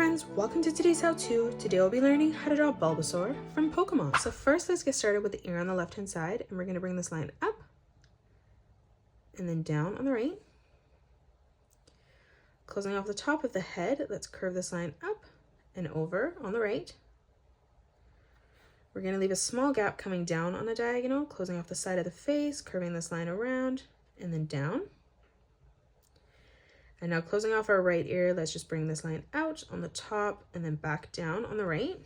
friends, welcome to today's how-to. Today we'll be learning how to draw Bulbasaur from Pokemon. So first let's get started with the ear on the left hand side, and we're going to bring this line up and then down on the right. Closing off the top of the head, let's curve this line up and over on the right. We're going to leave a small gap coming down on the diagonal, closing off the side of the face, curving this line around and then down. And now closing off our right ear, let's just bring this line out on the top and then back down on the right.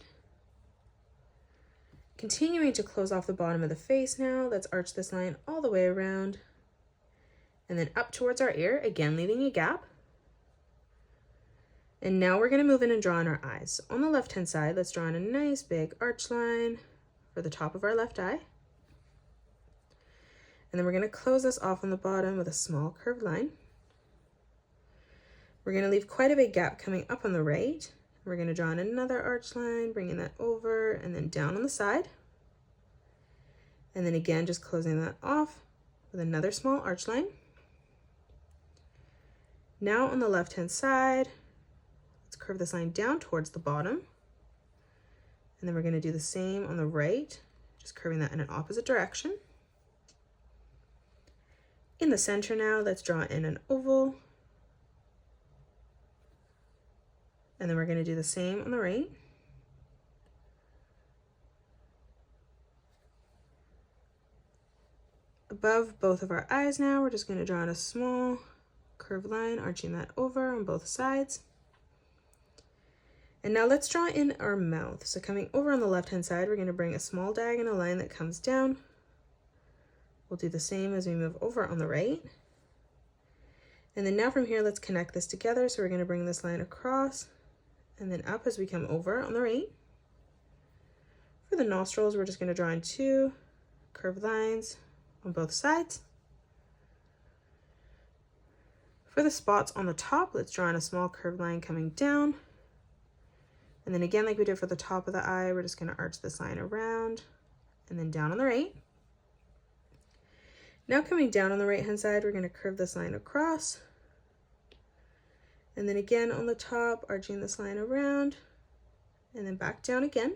Continuing to close off the bottom of the face now, let's arch this line all the way around and then up towards our ear, again leaving a gap. And now we're going to move in and draw in our eyes. So on the left hand side, let's draw in a nice big arch line for the top of our left eye. And then we're going to close this off on the bottom with a small curved line. We're going to leave quite a big gap coming up on the right. We're going to draw in another arch line, bringing that over and then down on the side. And then again, just closing that off with another small arch line. Now on the left-hand side, let's curve this line down towards the bottom. And then we're going to do the same on the right, just curving that in an opposite direction. In the center now, let's draw in an oval. And then we're going to do the same on the right. Above both of our eyes now, we're just going to draw in a small curved line, arching that over on both sides. And now let's draw in our mouth. So coming over on the left-hand side, we're going to bring a small diagonal line that comes down. We'll do the same as we move over on the right. And then now from here, let's connect this together. So we're going to bring this line across and then up as we come over on the right. For the nostrils, we're just going to draw in two curved lines on both sides. For the spots on the top, let's draw in a small curved line coming down. And then again, like we did for the top of the eye, we're just going to arch this line around and then down on the right. Now coming down on the right hand side, we're going to curve this line across. And then again on the top, arching this line around and then back down again.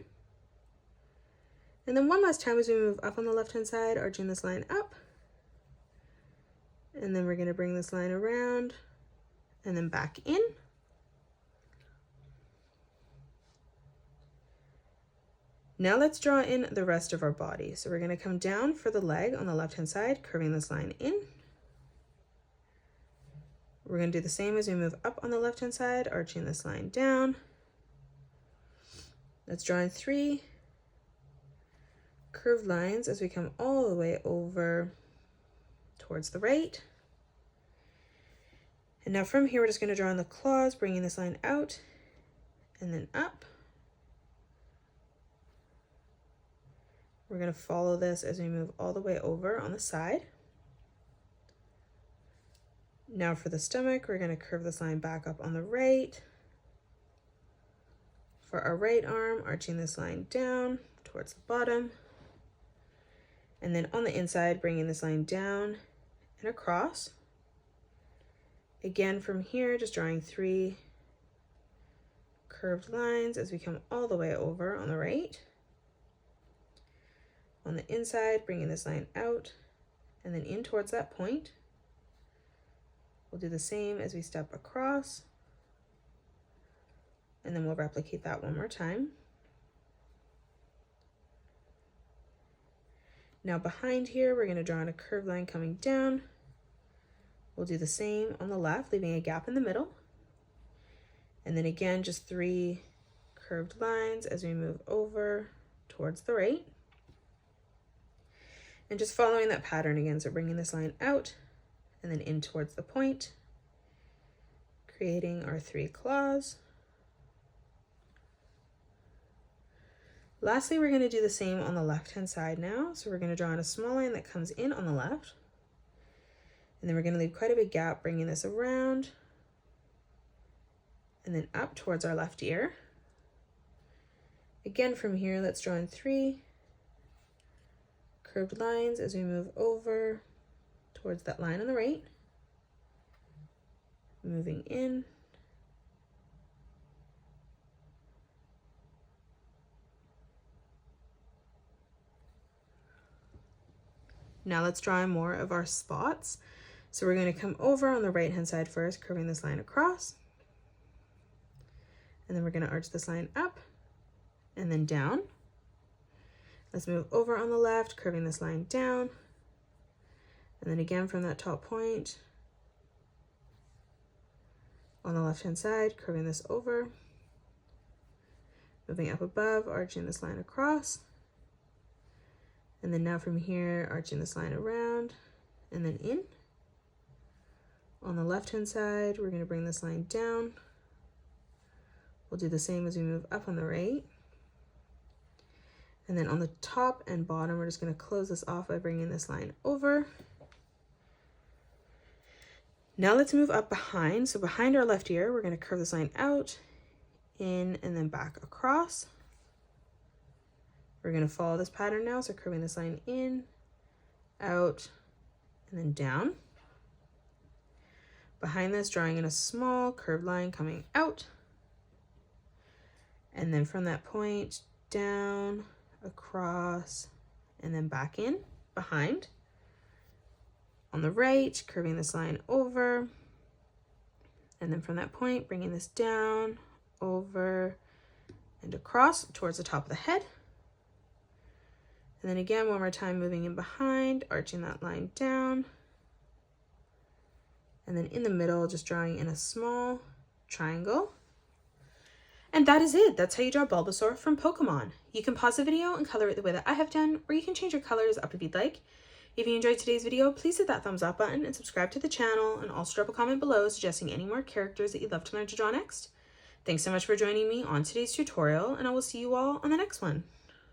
And then one last time as we move up on the left-hand side, arching this line up. And then we're going to bring this line around and then back in. Now let's draw in the rest of our body. So we're going to come down for the leg on the left-hand side, curving this line in. We're going to do the same as we move up on the left-hand side, arching this line down. Let's draw in three curved lines as we come all the way over towards the right. And now from here, we're just going to draw in the claws, bringing this line out and then up. We're going to follow this as we move all the way over on the side. Now for the stomach, we're going to curve this line back up on the right. For our right arm, arching this line down towards the bottom. And then on the inside, bringing this line down and across. Again, from here, just drawing three curved lines as we come all the way over on the right. On the inside, bringing this line out and then in towards that point. We'll do the same as we step across, and then we'll replicate that one more time. Now behind here, we're going to draw in a curved line coming down. We'll do the same on the left, leaving a gap in the middle. And then again, just three curved lines as we move over towards the right. And just following that pattern again, so bringing this line out and then in towards the point, creating our three claws. Lastly, we're going to do the same on the left-hand side now. So we're going to draw in a small line that comes in on the left. And then we're going to leave quite a big gap, bringing this around and then up towards our left ear. Again, from here, let's draw in three curved lines as we move over towards that line on the right, moving in Now let's draw in more of our spots. So we're going to come over on the right hand side first, curving this line across. And then we're going to arch this line up and then down. Let's move over on the left, curving this line down. And then again from that top point on the left hand side, curving this over. Moving up above, arching this line across. And then now from here, arching this line around and then in. On the left hand side, we're going to bring this line down. We'll do the same as we move up on the right. And then on the top and bottom, we're just going to close this off by bringing this line over. Now let's move up behind. So behind our left ear, we're going to curve this line out, in, and then back across. We're going to follow this pattern now. So curving this line in, out, and then down. Behind this, drawing in a small curved line coming out. And then from that point, down, across, and then back in, behind. On the right, curving this line over. And then from that point, bringing this down, over, and across towards the top of the head. And then again, one more time, moving in behind, arching that line down. And then in the middle, just drawing in a small triangle. And that is it. That's how you draw Bulbasaur from Pokemon. You can pause the video and color it the way that I have done, or you can change your colors up if you'd like. If you enjoyed today's video, please hit that thumbs up button and subscribe to the channel, and also drop a comment below suggesting any more characters that you'd love to learn to draw next. Thanks so much for joining me on today's tutorial, and I will see you all on the next one.